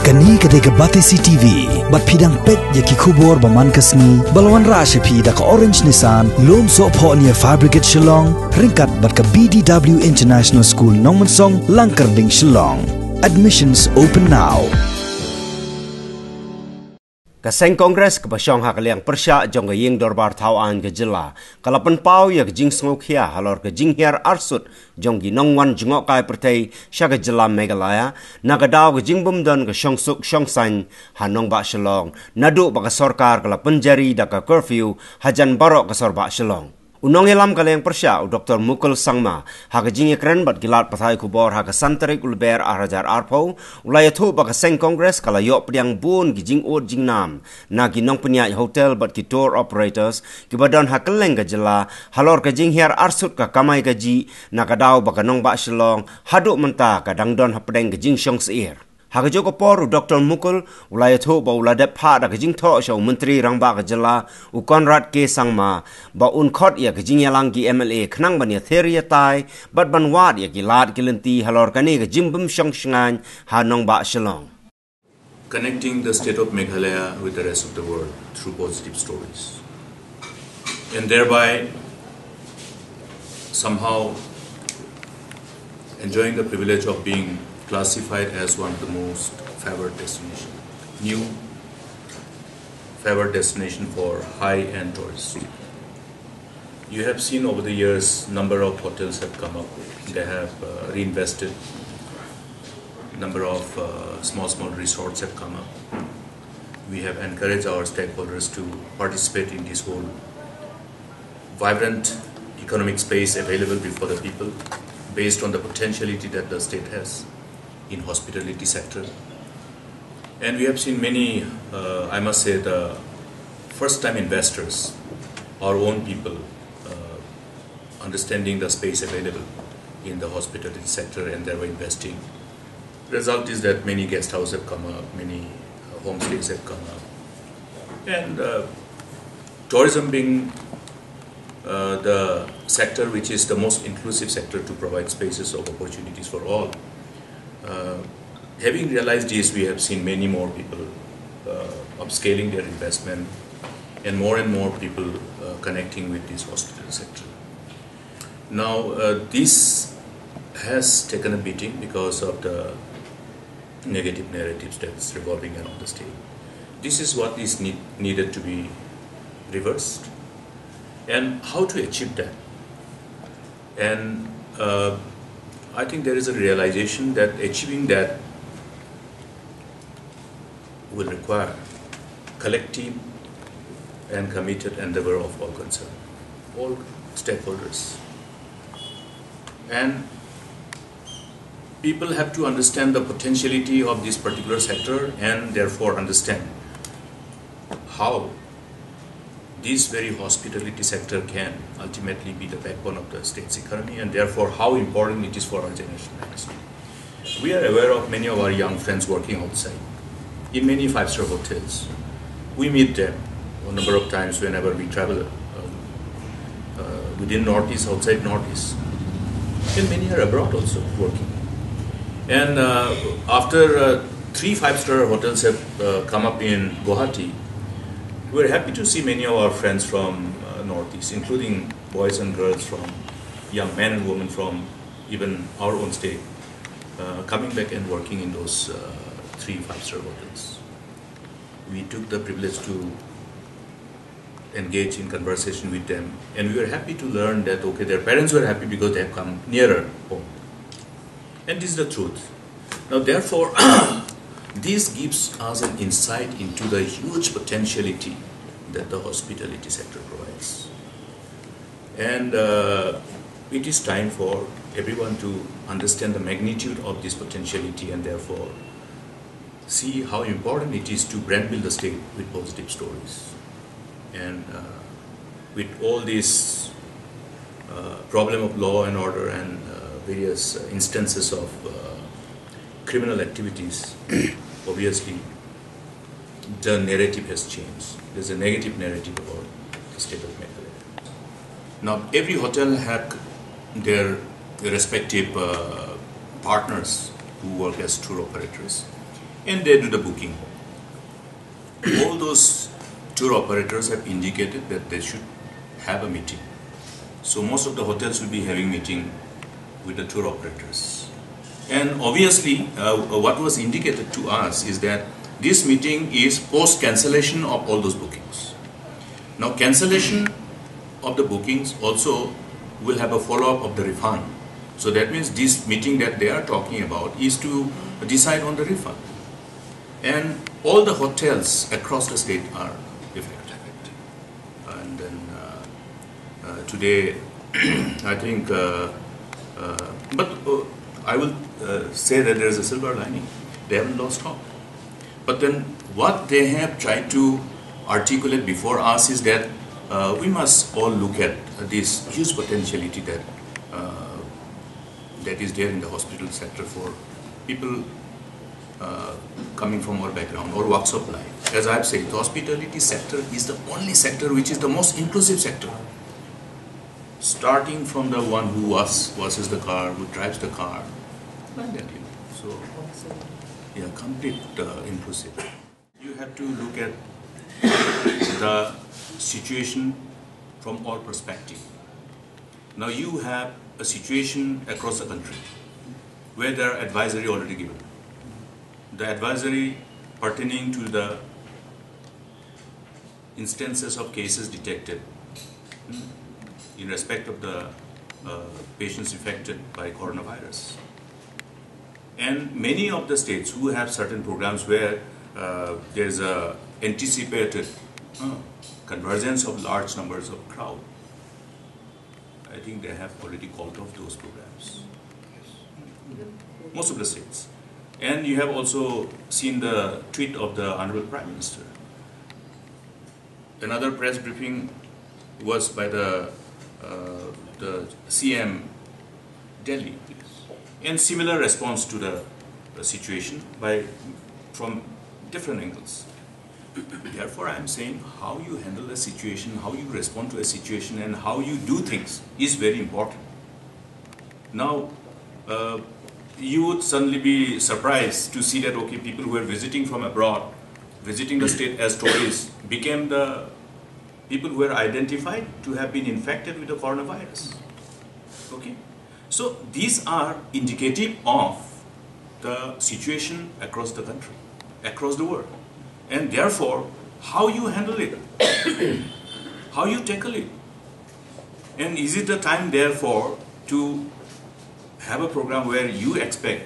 Kani kadega batesi TV, bat pidang pet yaki kubor baman kasni, balwan rashe pi da ka orange nisan, lom so po niya fabricate Shillong, ringkat bat ka BDW International School Nongwan song langkar ding Shillong. Admissions open now. Ka Seng Congress ka pasyong hakaliang persya jong ying dorbar tawaan ka jila. Kalapan pau ya ka jing Sngewkhia halor ka jing hiar arsut jong Nongwan Jngohkai Pyrthei siya ka jila Meghalaya. Nakadaw ka jing bumdon ka syong suk syong san hanong ba Shillong. Nadu ba ka sorkar kalapan jari da ka curfew hajan barok ka sorba Shillong. Unong ilam kalayang persya u Dr. Mukul Sangma haka jingi keren bat gilat patay kubor haka santarik ulber arajar arpo ulay ito baka Seng Congress kalayo padiang bun gijing od jing nam na ginong penyai hotel bat ki tour operators kibadon hakaleng ka jela halor ka jing hiar arsut ka kamay ka ji na kadaw baka nong ba Shillong haduk menta ka dangdon hapadeng ka jing syong seir. Haka joko por Dr. Mukul ulay ito ba uladep pa da kajing to siya menteri rangba ka jela u Konrad K. Sangma ba unkot ya kajing yalang ki MLA knang ban ya theri tai bat ban wad ya ki lad kilenti halor kani ka jimbum syong syangan hanong ba Shillong. Connecting the state of Meghalaya with the rest of the world through positive stories and thereby somehow enjoying the privilege of being classified as one of the most favored destination, new favored destination for high-end tourists. You have seen over the years, number of hotels have come up. They have reinvested. Number of small resorts have come up. We have encouraged our stakeholders to participate in this whole vibrant economic space available before the people, based on the potentiality that the state has in hospitality sector. And we have seen many, I must say, the first-time investors, our own people, understanding the space available in the hospitality sector and they were investing. Result is that many guest houses have come up, many homestays have come up. And tourism being the sector which is the most inclusive sector to provide spaces of opportunities for all. Having realized this, we have seen many more people upscaling their investment and more people connecting with this hospital sector. Now, this has taken a beating because of the negative narratives that's revolving around the state. This is what is needed to be reversed. And how to achieve that? And I think there is a realization that achieving that will require collective and committed endeavor of all concerned, all stakeholders. And people have to understand the potentiality of this particular sector and therefore understand how this very hospitality sector can ultimately be the backbone of the state's economy and therefore how important it is for our generation next. We are aware of many of our young friends working outside in many five-star hotels. We meet them a number of times whenever we travel within Northeast, outside Northeast. And many are abroad also working. And after 3 5-star hotels have come up in Guwahati, we're happy to see many of our friends from Northeast, including boys and girls from young men and women from even our own state, coming back and working in those 3 5-star hotels. We took the privilege to engage in conversation with them, and we were happy to learn that okay, their parents were happy because they have come nearer home. And this is the truth. Now, therefore, this gives us an insight into the huge potentiality that the hospitality sector provides. And it is time for everyone to understand the magnitude of this potentiality and therefore see how important it is to brand build the state with positive stories. And with all this problem of law and order and various instances of criminal activities, obviously the narrative has changed. There's a negative narrative about the state of Meghalaya. Now, every hotel had their respective partners who work as tour operators. and they do the booking. All those tour operators have indicated that they should have a meeting. So most of the hotels will be having meeting with the tour operators. And obviously, what was indicated to us is that this meeting is post-cancellation of all those bookings. Now, cancellation of the bookings also will have a follow-up of the refund. So that means this meeting that they are talking about is to decide on the refund. And all the hotels across the state are affected. And then today, I think, I will say that there is a silver lining. They haven't lost hope. But then what they have tried to articulate before us is that we must all look at this huge potentiality that that is there in the hospital sector for people coming from our background or walks of life. As I have said, the hospitality sector is the only sector which is the most inclusive sector. Starting from the one who washes the car, who drives the car, like that, you know. So, yeah, complete inclusive. You have to look at the situation from all perspectives. Now you have a situation across the country where there are advisory already given. The advisory pertaining to the instances of cases detected in respect of the patients affected by coronavirus. And many of the states who have certain programs where there's a anticipated convergence of large numbers of crowd, I think they have already called off those programs. Most of the states. And you have also seen the tweet of the Honorable Prime Minister. Another press briefing was by the CM Delhi, and similar response to the situation from different angles. Therefore, I am saying how you handle a situation, how you respond to a situation, and how you do things is very important. Now, you would suddenly be surprised to see that, okay, people who are visiting from abroad, visiting the state as tourists, became the people who were identified to have been infected with the coronavirus. Okay? So, these are indicative of the situation across the country, across the world. And therefore, how you handle it, how you tackle it. And is it the time, therefore, to have a program where you expect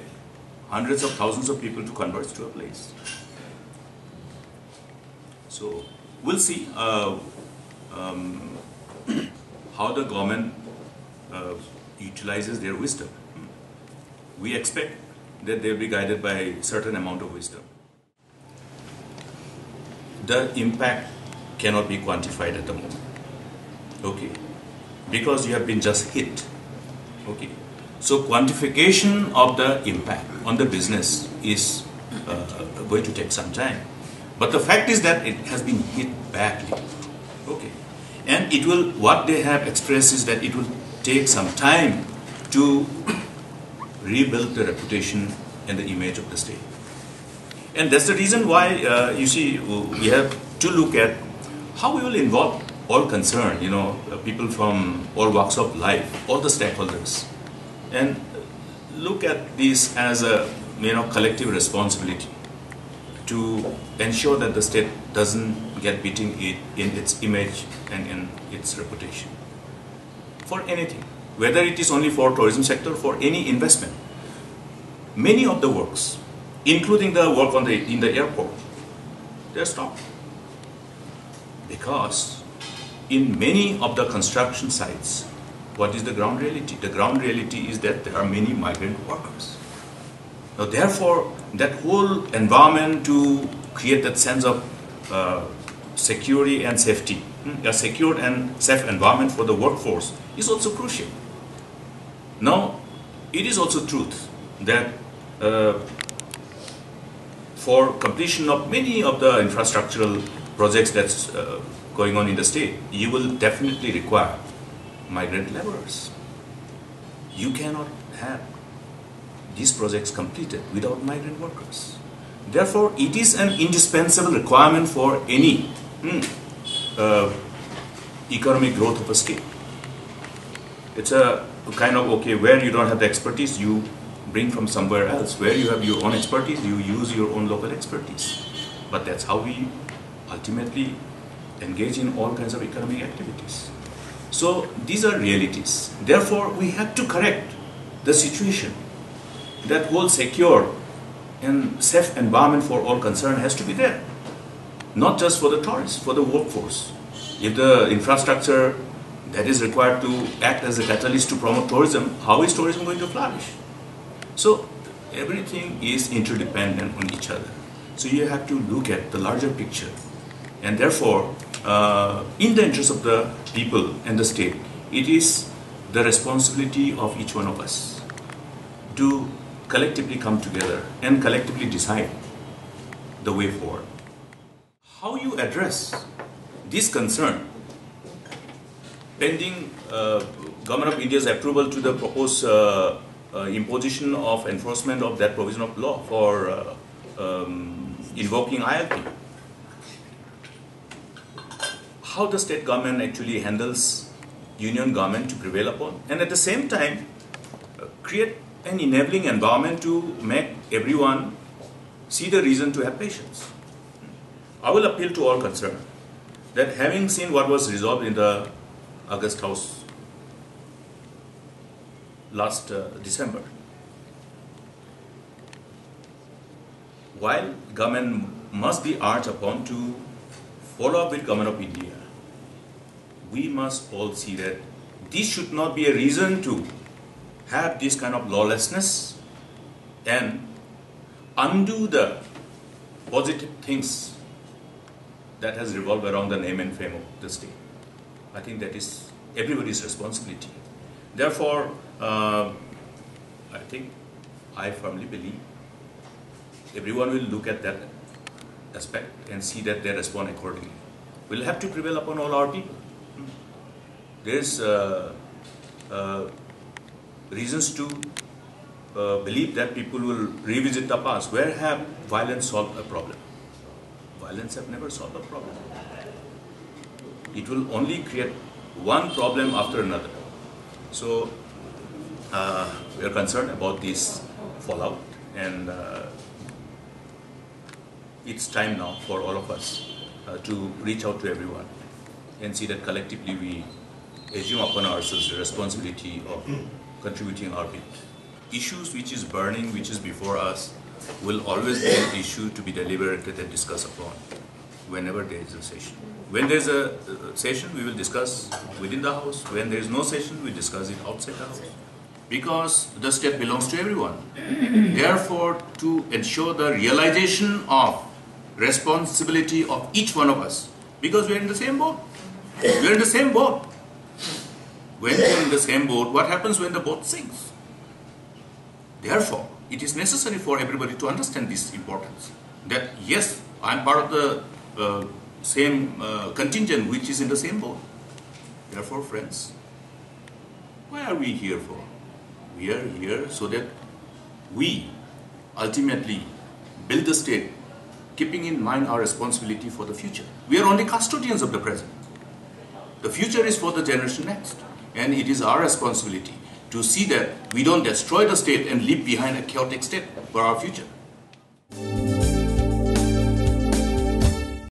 hundreds of thousands of people to converge to a place? So, we'll see how the government utilizes their wisdom. We expect that they'll be guided by a certain amount of wisdom. The impact cannot be quantified at the moment, okay, because you have been just hit, okay. So quantification of the impact on the business is going to take some time, but the fact is that it has been hit badly, okay, and it will, what they have expressed is that it will take some time to rebuild the reputation and the image of the state. And that's the reason why, you see, we have to look at how we will involve all concerned, people from all walks of life, all the stakeholders, and look at this as a, collective responsibility to ensure that the state doesn't get beaten in its image and in its reputation. For anything, whether it is only for tourism sector, for any investment, many of the works, including the work in the airport, they are stopped. Because in many of the construction sites, what is the ground reality? The ground reality is that there are many migrant workers. Now, therefore, that whole environment to create that sense of security and safety, a secure and safe environment for the workforce is also crucial. Now, it is also truth that for completion of many of the infrastructural projects that's going on in the state, you will definitely require migrant laborers. You cannot have these projects completed without migrant workers. Therefore, it is an indispensable requirement for any economic growth of a state. It's a kind of, okay, where you don't have the expertise, you bring from somewhere else. Where you have your own expertise, you use your own local expertise. But that's how we ultimately engage in all kinds of economic activities. So these are realities. Therefore, we have to correct the situation. That whole secure and safe environment for all concerned has to be there. Not just for the tourists, for the workforce. If the infrastructure that is required to act as a catalyst to promote tourism, how is tourism going to flourish? So everything is interdependent on each other. So you have to look at the larger picture. And therefore, in the interest of the people and the state, it is the responsibility of each one of us to collectively come together and collectively decide the way forward. How you address this concern pending Government of India's approval to the proposed imposition of enforcement of that provision of law for invoking ILP. How the state government actually handles union government to prevail upon, and at the same time create an enabling environment to make everyone see the reason to have patience. I will appeal to all concerned that having seen what was resolved in the August House last December, while government must be urged upon to follow up with Government of India, we must all see that this should not be a reason to have this kind of lawlessness and undo the positive things that has revolved around the name and fame of the state. I think that is everybody's responsibility. Therefore, I firmly believe everyone will look at that aspect and see that they respond accordingly. We'll have to prevail upon all our people. There's reasons to believe that people will revisit the past. Where have violence solved a problem? Violence have never solved a problem. It will only create one problem after another. So we are concerned about this fallout, and it's time now for all of us to reach out to everyone and see that collectively we assume upon ourselves the responsibility of contributing our bit. Issues which is burning, which is before us, will always be an issue to be deliberated and discussed upon whenever there is a session. When there is a session, we will discuss within the house. When there is no session, we discuss it outside the house. Because the state belongs to everyone. Therefore, to ensure the realization of responsibility of each one of us, because we are in the same boat. We are in the same boat. When we are in the same boat, what happens when the boat sinks? Therefore, it is necessary for everybody to understand this importance. That yes, I am part of the same contingent which is in the same boat. Therefore, friends, why are we here for? We are here so that we ultimately build the state, keeping in mind our responsibility for the future. We are only custodians of the present. The future is for the generation next. And it is our responsibility to see that we don't destroy the state and leave behind a chaotic state for our future.